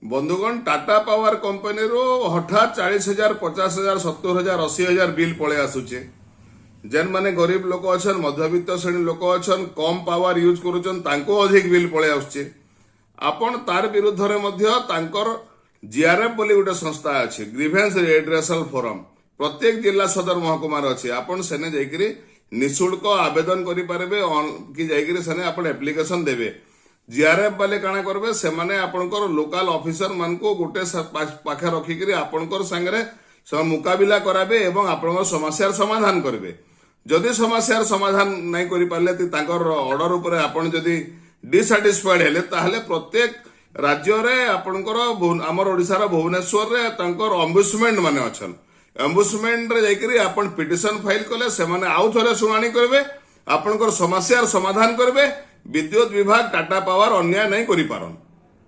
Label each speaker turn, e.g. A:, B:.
A: बंधुगण Tata power company रो हठात 40,000 50,000 70,000 80,000 bill पळे आसुचे जेन माने गरीब लोक अछन मध्यवित्त श्रेणी लोक अछन कम पावर यूज करूछन तांको अधिक बिल पळे आसुचे आपण तार विरुद्ध रे मध्य तांकर जीआरएफ बोली गोटे संस्था अछि ग्रीवेंस रेड्रेसल फोरम प्रत्येक जिला सदर महकुमार अछि आपण सेने जाईकरी निशुल्क आवेदन करि पारबे कि जाईकरी सेने आपण एप्लिकेशन देबे जीआरएफ वाले काना करबे से माने आपनकर लोकल ऑफिसर मान को गोटे पाखे रखिकरी आपनकर संगे मुकाबिला कराबे एवं आपनकर समस्यार समाधान करबे जदि समस्यार समाधान नहीं करि पारले ती तांकर ऑर्डर ऊपर आपण जदि डिसैटिस्फाइड हेले ताहले प्रत्येक राज्य रे आपनकर हमर ओडिसा रा भुवनेश्वर रे तांकर अम्बुसमेंट माने अछन अम्बुसमेंट रे जाईकरी आपण पिटिशन फाइल कले से माने आउ थरे सुनानी करबे आपनकर समस्यार समाधान करबे विद्युत विभाग टाटा पावर अन्याय नहीं करि पारन।